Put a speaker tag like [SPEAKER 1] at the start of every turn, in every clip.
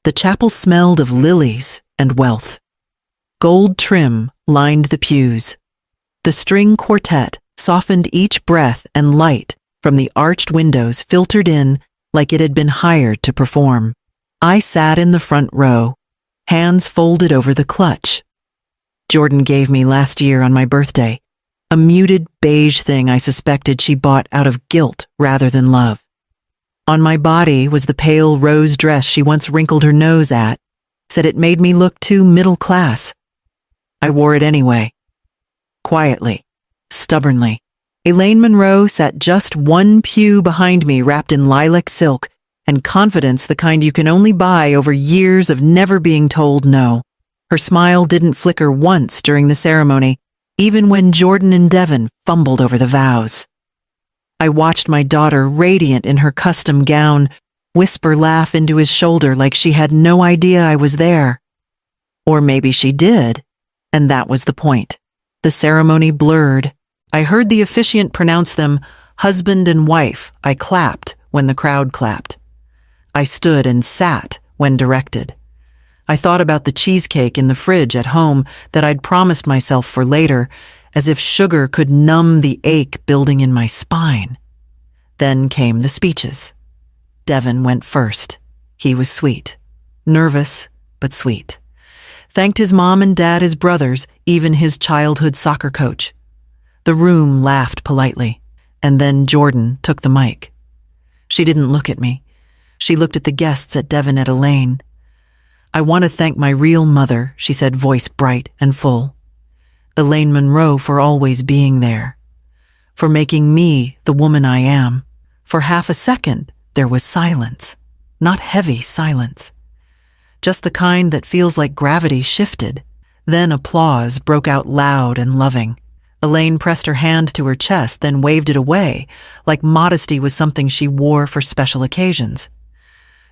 [SPEAKER 1] The chapel smelled of lilies and wealth. Gold trim lined the pews. The string quartet softened each breath, and light from the arched windows filtered in like it had been hired to perform. I sat in the front row, hands folded over the clutch. Jordan gave me last year on my birthday, a muted beige thing I suspected she bought out of guilt rather than love. On my body was the pale rose dress she once wrinkled her nose at, said it made me look too middle class. I wore it anyway. Quietly, stubbornly. Elaine Monroe sat just one pew behind me, wrapped in lilac silk and confidence the kind you can only buy over years of never being told no. Her smile didn't flicker once during the ceremony, even when Jordan and Devin fumbled over the vows. I watched my daughter, radiant in her custom gown, whisper laugh into his shoulder like she had no idea I was there. Or maybe she did, and that was the point. The ceremony blurred. I heard the officiant pronounce them husband and wife. I clapped when the crowd clapped. I stood and sat when directed. I thought about the cheesecake in the fridge at home that I'd promised myself for later, as if sugar could numb the ache building in my spine. Then came the speeches. Devin went first. He was sweet. Nervous, but sweet. Thanked his mom and dad, his brothers, even his childhood soccer coach. The room laughed politely, and then Jordan took the mic. She didn't look at me. She looked at the guests, at Devin, at Elaine. I want to thank my real mother, she said, voice bright and full. Elaine Monroe, for always being there. For making me the woman I am. For half a second, there was silence. Not heavy silence. Just the kind that feels like gravity shifted. Then applause broke out loud and loving. Elaine pressed her hand to her chest, then waved it away, like modesty was something she wore for special occasions.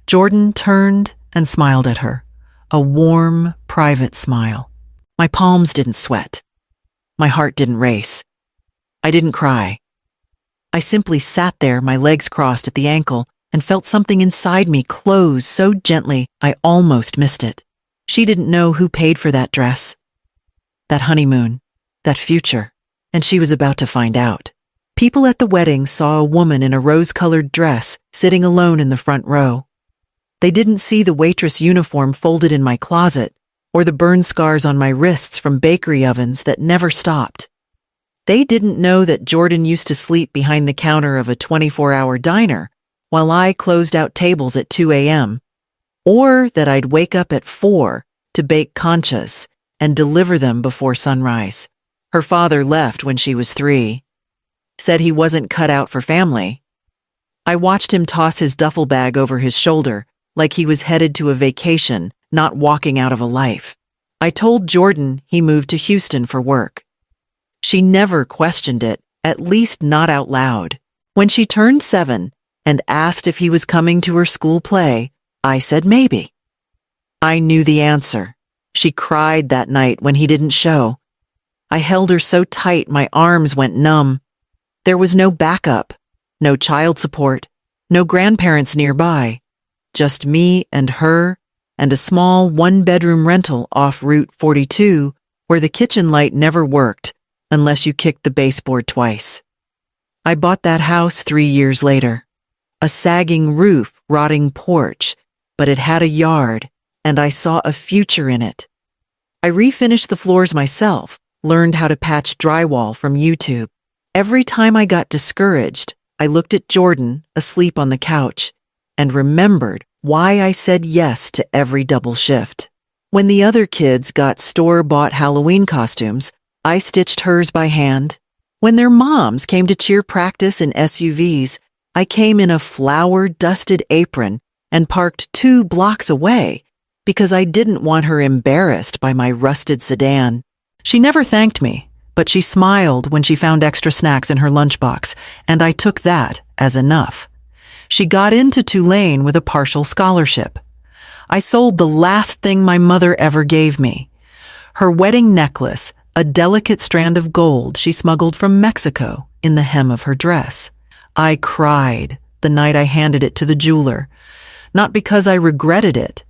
[SPEAKER 1] Jordan turned and smiled at her, a warm, private smile. My palms didn't sweat. My heart didn't race. I didn't cry. I simply sat there, my legs crossed at the ankle, and felt something inside me close so gently I almost missed it. She didn't know who paid for that dress, that honeymoon, that future, and she was about to find out. People at the wedding saw a woman in a rose-colored dress sitting alone in the front row. They didn't see the waitress uniform folded in my closet or the burn scars on my wrists from bakery ovens that never stopped. They didn't know that Jordan used to sleep behind the counter of a 24-hour diner while I closed out tables at 2 a.m., or that I'd wake up at 4 to bake conchas and deliver them before sunrise. Her father left when she was 3, said he wasn't cut out for family. I watched him toss his duffel bag over his shoulder like he was headed to a vacation, not walking out of a life. I told Jordan he moved to Houston for work. She never questioned it, at least not out loud. When she turned 7 and asked if he was coming to her school play, I said maybe. I knew the answer. She cried that night when he didn't show. I held her so tight my arms went numb. There was no backup, no child support, no grandparents nearby. Just me and her, and a small one-bedroom rental off Route 42 where the kitchen light never worked unless you kicked the baseboard twice. I bought that house 3 years later. A sagging roof, rotting porch, but it had a yard, and I saw a future in it. I refinished the floors myself, learned how to patch drywall from YouTube. Every time I got discouraged, I looked at Jordan, asleep on the couch, and remembered why I said yes to every double shift. When the other kids got store-bought Halloween costumes, I stitched hers by hand. When their moms came to cheer practice in SUVs, I came in a flour-dusted apron and parked 2 blocks away because I didn't want her embarrassed by my rusted sedan. She never thanked me, but she smiled when she found extra snacks in her lunchbox, and I took that as enough. She got into Tulane with a partial scholarship. I sold the last thing my mother ever gave me. Her wedding necklace, a delicate strand of gold she smuggled from Mexico in the hem of her dress. I cried the night I handed it to the jeweler, not because I regretted it,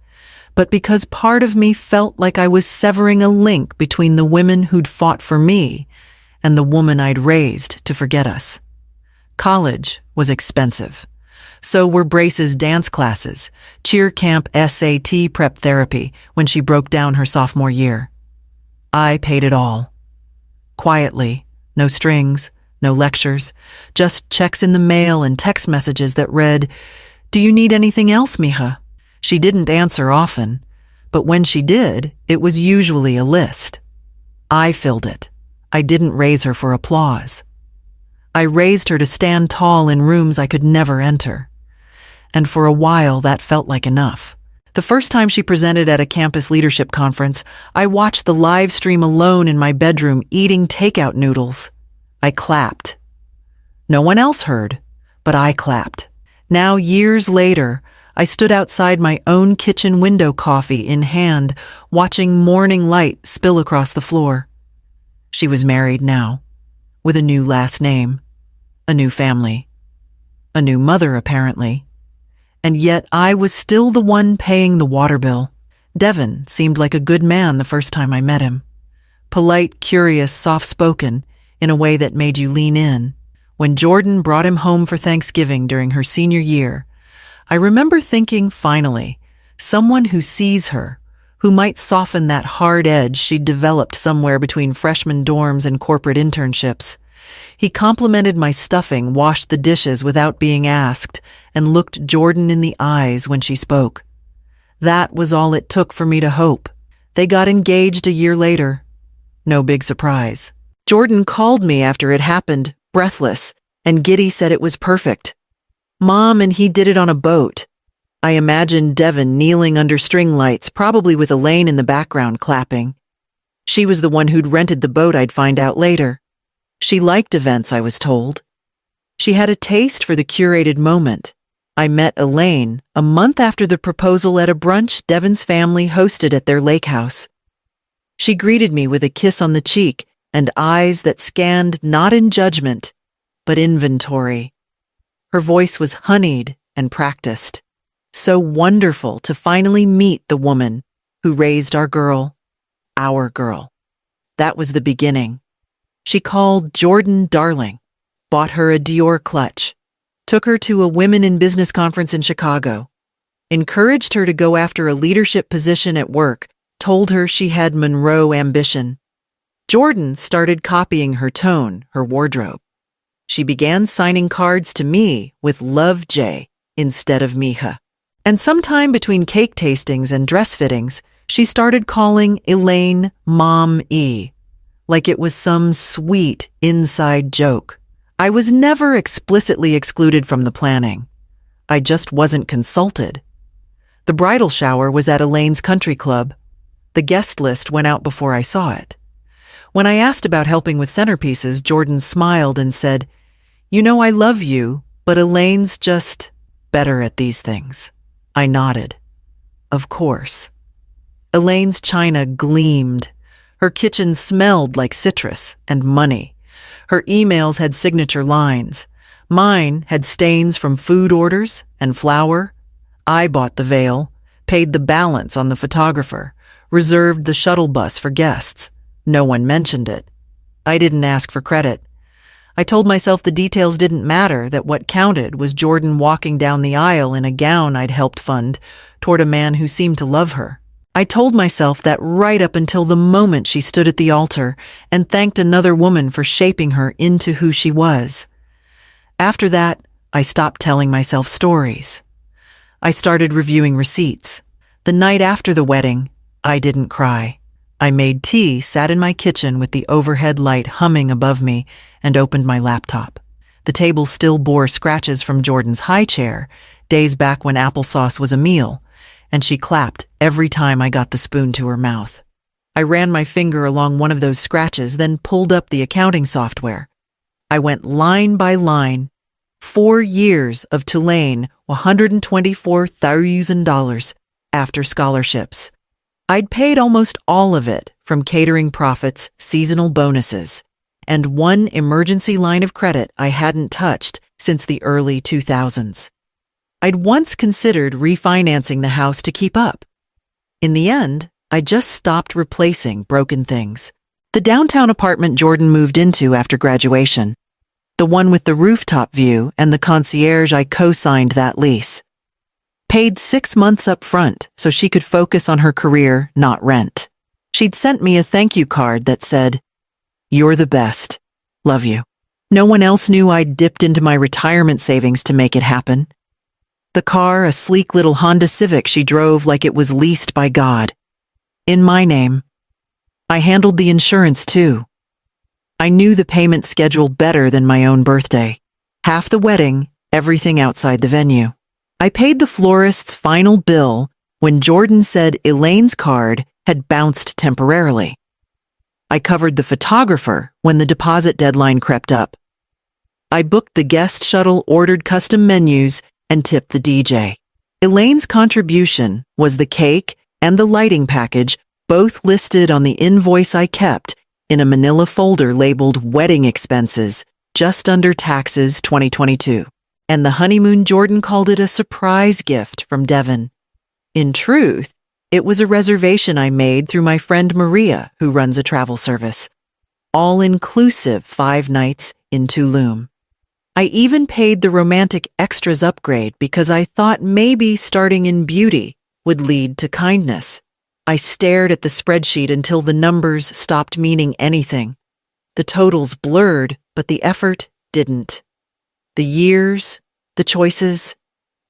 [SPEAKER 1] but because part of me felt like I was severing a link between the women who'd fought for me and the woman I'd raised to forget us. College was expensive. So were Brace's dance classes, cheer camp, SAT prep therapy when she broke down her sophomore year. I paid it all. Quietly, no strings, no lectures, just checks in the mail and text messages that read, "Do you need anything else, mija?" She didn't answer often, but when she did, it was usually a list. I filled it. I didn't raise her for applause. I raised her to stand tall in rooms I could never enter. And for a while, that felt like enough. The first time she presented at a campus leadership conference, I watched the live stream alone in my bedroom eating takeout noodles. I clapped. No one else heard, but I clapped. Now, years later, I stood outside my own kitchen window, coffee in hand, watching morning light spill across the floor. She was married now, with a new last name, a new family, a new mother apparently. And yet I was still the one paying the water bill. Devin seemed like a good man the first time I met him. Polite, curious, soft-spoken, in a way that made you lean in. When Jordan brought him home for Thanksgiving during her senior year, I remember thinking, finally, someone who sees her, who might soften that hard edge she'd developed somewhere between freshman dorms and corporate internships. He complimented my stuffing, washed the dishes without being asked, and looked Jordan in the eyes when she spoke. That was all it took for me to hope. They got engaged a year later. No big surprise. Jordan called me after it happened, breathless, and giddy said it was perfect. Mom and he did it on a boat. I imagined Devin kneeling under string lights, probably with Elaine in the background clapping. She was the one who'd rented the boat, I'd find out later. She liked events, I was told. She had a taste for the curated moment. I met Elaine a month after the proposal at a brunch Devin's family hosted at their lake house. She greeted me with a kiss on the cheek and eyes that scanned not in judgment, but inventory. Her voice was honeyed and practiced. So wonderful to finally meet the woman who raised our girl, our girl. That was the beginning. She called Jordan darling, bought her a Dior clutch, took her to a Women in Business conference in Chicago, encouraged her to go after a leadership position at work, told her she had Monroe ambition. Jordan started copying her tone, her wardrobe. She began signing cards to me with Love J instead of Mija. And sometime between cake tastings and dress fittings, she started calling Elaine Mom E, like it was some sweet inside joke. I was never explicitly excluded from the planning. I just wasn't consulted. The bridal shower was at Elaine's country club. The guest list went out before I saw it. When I asked about helping with centerpieces, Jordan smiled and said, "You know I love you, but Elaine's just better at these things." I nodded. Of course. Elaine's china gleamed. Her kitchen smelled like citrus and money. Her emails had signature lines. Mine had stains from food orders and flour. I bought the veil, paid the balance on the photographer, reserved the shuttle bus for guests. No one mentioned it. I didn't ask for credit. I told myself the details didn't matter, that what counted was Jordan walking down the aisle in a gown I'd helped fund toward a man who seemed to love her. I told myself that right up until the moment she stood at the altar and thanked another woman for shaping her into who she was. After that, I stopped telling myself stories. I started reviewing receipts. The night after the wedding, I didn't cry. I made tea, sat in my kitchen with the overhead light humming above me, and opened my laptop. The table still bore scratches from Jordan's high chair, days back when applesauce was a meal, and she clapped every time I got the spoon to her mouth. I ran my finger along one of those scratches, then pulled up the accounting software. I went line by line. 4 years of Tulane, $124,000 after scholarships. I'd paid almost all of it from catering profits, seasonal bonuses, and one emergency line of credit I hadn't touched since the early 2000s. I'd once considered refinancing the house to keep up. In the end, I just stopped replacing broken things. The downtown apartment Jordan moved into after graduation. The one with the rooftop view and the concierge I co-signed that lease. Paid 6 months up front so she could focus on her career, not rent. She'd sent me a thank you card that said, "You're the best. Love you." No one else knew I'd dipped into my retirement savings to make it happen. The car, a sleek little Honda Civic she drove like it was leased by God. In my name. I handled the insurance too. I knew the payment schedule better than my own birthday. Half the wedding, everything outside the venue. I paid the florist's final bill when Jordan said Elaine's card had bounced temporarily. I covered the photographer when the deposit deadline crept up. I booked the guest shuttle, ordered custom menus, and tipped the DJ. Elaine's contribution was the cake and the lighting package, both listed on the invoice I kept in a manila folder labeled Wedding Expenses, just under taxes 2022. And the honeymoon Jordan called it a surprise gift from Devon. In truth, it was a reservation I made through my friend Maria, who runs a travel service. All-inclusive 5 nights in Tulum. I even paid the romantic extras upgrade because I thought maybe starting in beauty would lead to kindness. I stared at the spreadsheet until the numbers stopped meaning anything. The totals blurred, but the effort didn't. The years, the choices,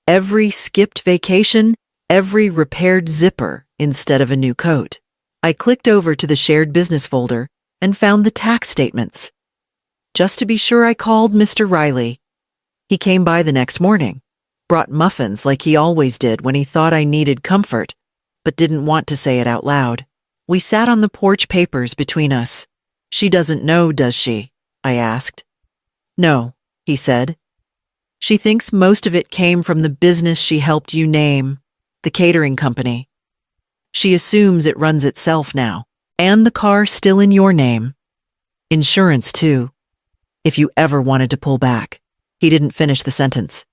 [SPEAKER 1] every skipped vacation, every repaired zipper instead of a new coat. I clicked over to the shared business folder and found the tax statements. Just to be sure, I called Mr. Riley. He came by the next morning, brought muffins like he always did when he thought I needed comfort, but didn't want to say it out loud. We sat on the porch, papers between us. "She doesn't know, does she?" I asked. "No," he said. "She thinks most of it came from the business she helped you name, the catering company. She assumes it runs itself now, and the car still in your name. Insurance, too. If you ever wanted to pull back." He didn't finish the sentence.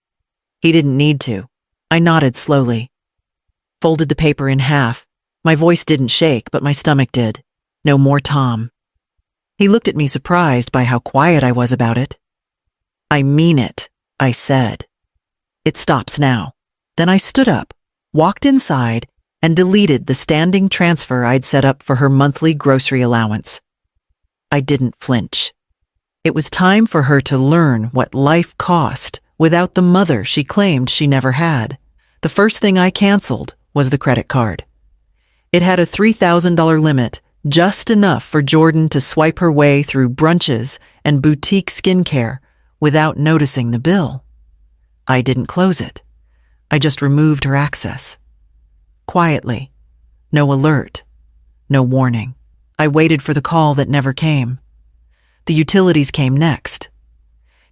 [SPEAKER 1] He didn't need to. I nodded slowly. Folded the paper in half. My voice didn't shake, but my stomach did. No more Tom. He looked at me, surprised by how quiet I was about it. "I mean it," I said. "It stops now." Then I stood up, walked inside, and deleted the standing transfer I'd set up for her monthly grocery allowance. I didn't flinch. It was time for her to learn what life cost without the mother she claimed she never had. The first thing I canceled was the credit card. It had a $3,000 limit, just enough for Jordan to swipe her way through brunches and boutique skincare without noticing the bill. I didn't close it. I just removed her access. Quietly. No alert. No warning. I waited for the call that never came. The utilities came next.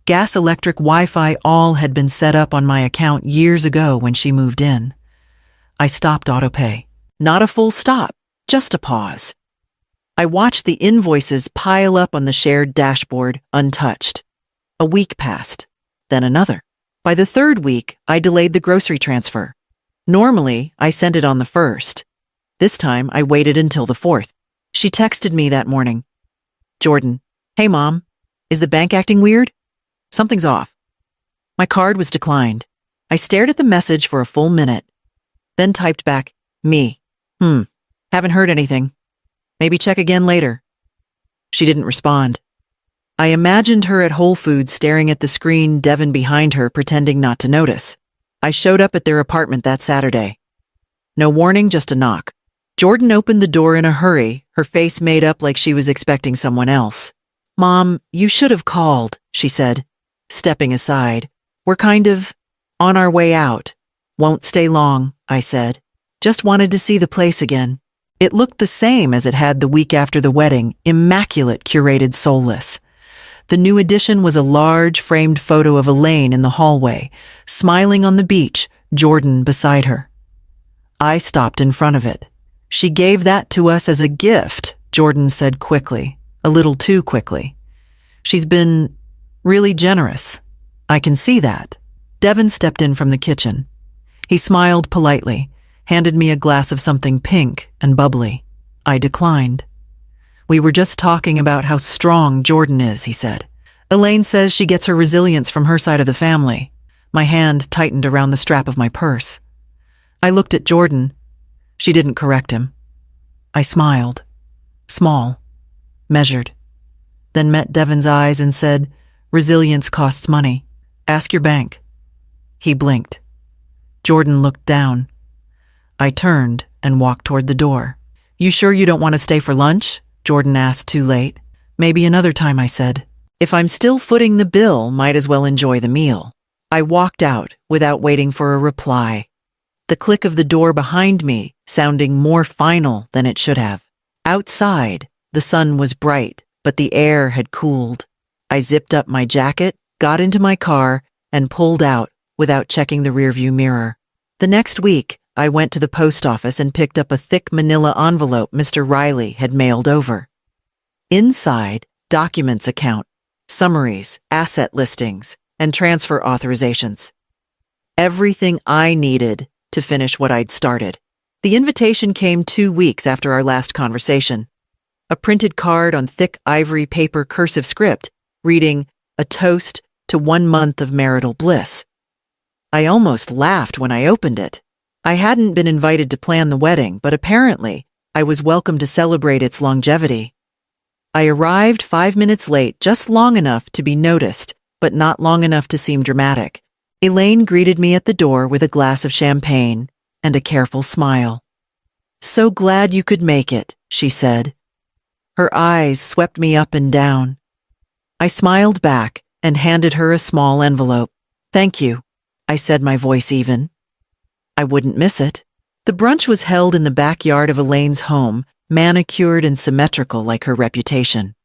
[SPEAKER 1] Gas, electric, Wi-Fi, all had been set up on my account years ago when she moved in. I stopped autopay. Not a full stop, just a pause. I watched the invoices pile up on the shared dashboard, untouched. A week passed, then another. By the 3rd week, I delayed the grocery transfer. Normally, I sent it on the 1st. This time, I waited until the 4th. She texted me that morning. "Jordan, hey Mom, is the bank acting weird? Something's off." My card was declined. I stared at the message for a full minute, then typed back, "Me. Haven't heard anything. Maybe check again later." She didn't respond. I imagined her at Whole Foods staring at the screen, Devon behind her pretending not to notice. I showed up at their apartment that Saturday. No warning, just a knock. Jordan opened the door in a hurry, her face made up like she was expecting someone else. "Mom, you should have called," she said, stepping aside. "We're kind of on our way out." "Won't stay long," I said. "Just wanted to see the place again." It looked the same as it had the week after the wedding, immaculate, curated, soulless. The new addition was a large framed photo of Elaine in the hallway, smiling on the beach, Jordan beside her. I stopped in front of it. "She gave that to us as a gift," Jordan said quickly, a little too quickly. "She's been really generous. I can see that." Devon stepped in from the kitchen. He smiled politely, handed me a glass of something pink and bubbly. I declined. "We were just talking about how strong Jordan is," he said. "Elaine says she gets her resilience from her side of the family." My hand tightened around the strap of my purse. I looked at Jordan. She didn't correct him. I smiled. Small. Measured. Then met Devon's eyes and said, "Resilience costs money. Ask your bank." He blinked. Jordan looked down. I turned and walked toward the door. "You sure you don't want to stay for lunch?" Jordan asked too late. "Maybe another time," I said. "If I'm still footing the bill, might as well enjoy the meal." I walked out without waiting for a reply. The click of the door behind me sounding more final than it should have. Outside, the sun was bright, but the air had cooled. I zipped up my jacket, got into my car, and pulled out without checking the rearview mirror. The next week, I went to the post office and picked up a thick manila envelope Mr. Riley had mailed over. Inside, documents account, summaries, asset listings, and transfer authorizations. Everything I needed to finish what I'd started. The invitation came 2 weeks after our last conversation. A printed card on thick ivory paper cursive script, reading, "A toast to 1 month of marital bliss." I almost laughed when I opened it. I hadn't been invited to plan the wedding, but apparently I was welcome to celebrate its longevity. I arrived 5 minutes late, just long enough to be noticed, but not long enough to seem dramatic. Elaine greeted me at the door with a glass of champagne and a careful smile. "So glad you could make it," she said. Her eyes swept me up and down. I smiled back and handed her a small envelope. "Thank you," I said, my voice even. I wouldn't miss it. The brunch was held in the backyard of Elaine's home, manicured and symmetrical like her reputation.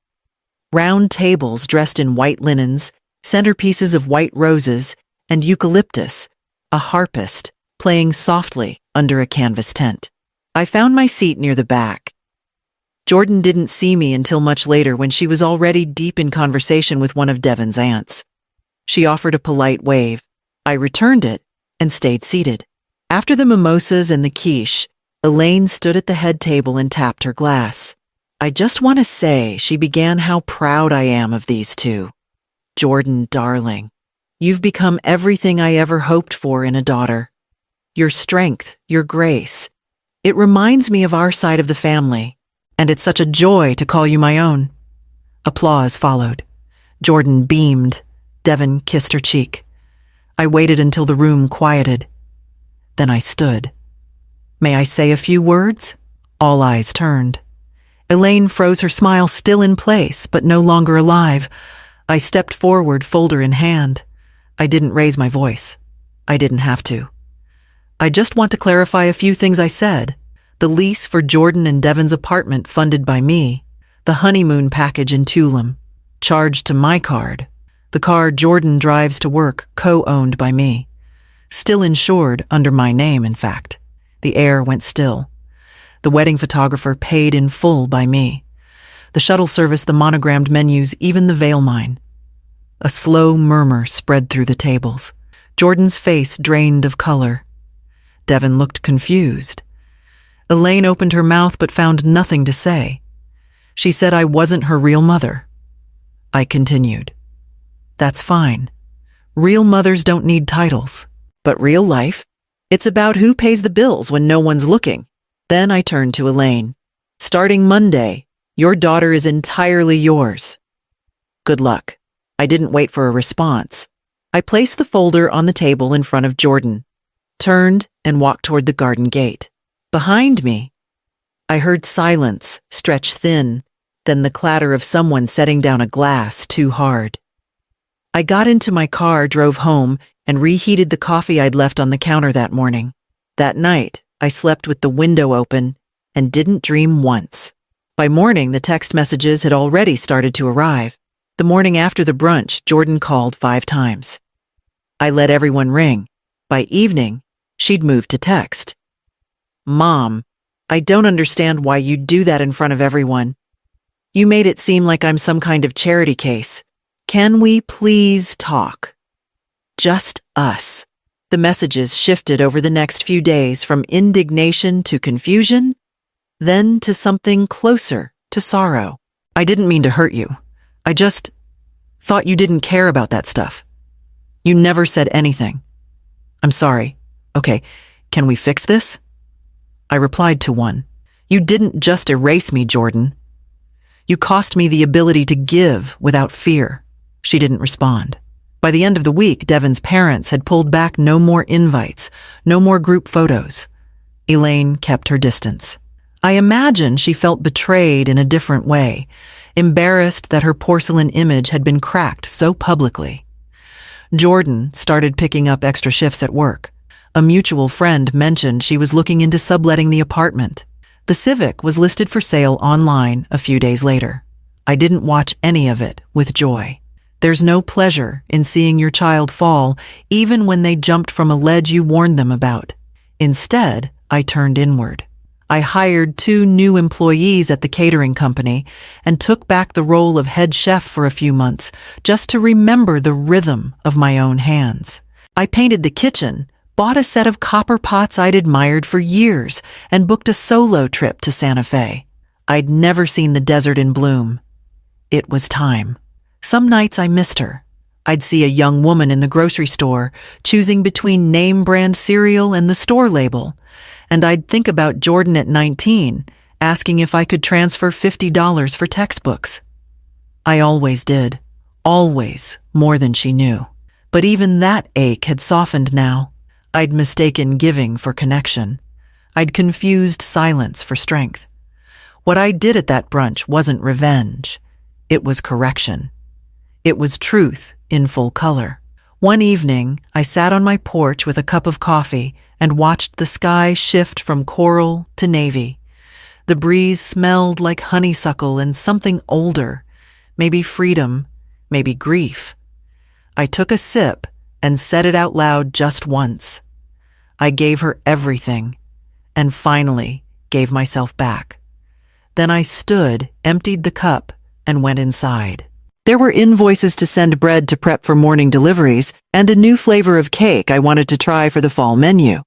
[SPEAKER 1] Round tables dressed in white linens, centerpieces of white roses, and eucalyptus, a harpist playing softly under a canvas tent. I found my seat near the back. Jordan didn't see me until much later when she was already deep in conversation with one of Devon's aunts. She offered a polite wave. I returned it and stayed seated. After the mimosas and the quiche, Elaine stood at the head table and tapped her glass. "I just want to say," she began, "how proud I am of these two. Jordan, darling, you've become everything I ever hoped for in a daughter. Your strength, your grace. It reminds me of our side of the family, and it's such a joy to call you my own." Applause followed. Jordan beamed. Devon kissed her cheek. I waited until the room quieted. Then I stood. "May I say a few words?" All eyes turned. Elaine froze, her smile still in place, but no longer alive. I stepped forward, folder in hand. I didn't raise my voice. I didn't have to. "I just want to clarify a few things I said. The lease for Jordan and Devon's apartment funded by me. The honeymoon package in Tulum, charged to my card. The car Jordan drives to work, co-owned by me. Still insured under my name, in fact. The air went still. The wedding photographer paid in full by me. The shuttle service, the monogrammed menus, even the veil mine." A slow murmur spread through the tables. Jordan's face drained of color. Devon looked confused. Elaine opened her mouth but found nothing to say. She said I wasn't her real mother. I continued. "That's fine. Real mothers don't need titles. But real life? It's about who pays the bills when no one's looking." Then I turned to Elaine. "Starting Monday, your daughter is entirely yours. Good luck." I didn't wait for a response. I placed the folder on the table in front of Jordan, turned and walked toward the garden gate. Behind me, I heard silence stretch thin, then the clatter of someone setting down a glass too hard. I got into my car, drove home, and reheated the coffee I'd left on the counter that morning. That night, I slept with the window open and didn't dream once. By morning, the text messages had already started to arrive. The morning after the brunch, Jordan called 5 times. I let everyone ring. By evening, she'd moved to text. "Mom, I don't understand why you do that in front of everyone. You made it seem like I'm some kind of charity case. Can we please talk? Just us." The messages shifted over the next few days from indignation to confusion, then to something closer to sorrow. I didn't mean to hurt you. I just thought you didn't care about that stuff. You never said anything. I'm sorry. Okay, can we fix this? I replied to one. You didn't just erase me, Jordan. You cost me the ability to give without fear. She didn't respond. By the end of the week, Devon's parents had pulled back no more invites, no more group photos. Elaine kept her distance. I imagine she felt betrayed in a different way, embarrassed that her porcelain image had been cracked so publicly. Jordan started picking up extra shifts at work. A mutual friend mentioned she was looking into subletting the apartment. The Civic was listed for sale online a few days later. I didn't watch any of it with joy. There's no pleasure in seeing your child fall, even when they jumped from a ledge you warned them about. Instead, I turned inward. I hired 2 new employees at the catering company and took back the role of head chef for a few months, just to remember the rhythm of my own hands. I painted the kitchen, bought a set of copper pots I'd admired for years, and booked a solo trip to Santa Fe. I'd never seen the desert in bloom. It was time. Some nights I missed her. I'd see a young woman in the grocery store, choosing between name-brand cereal and the store label, and I'd think about Jordan at 19, asking if I could transfer $50 for textbooks. I always did. Always, more than she knew. But even that ache had softened now. I'd mistaken giving for connection. I'd confused silence for strength. What I did at that brunch wasn't revenge. It was correction. It was truth in full color. One evening, I sat on my porch with a cup of coffee and watched the sky shift from coral to navy. The breeze smelled like honeysuckle and something older, maybe freedom, maybe grief. I took a sip and said it out loud just once. I gave her everything, and finally gave myself back. Then I stood, emptied the cup, and went inside. There were invoices to send bread to prep for morning deliveries, and a new flavor of cake I wanted to try for the fall menu.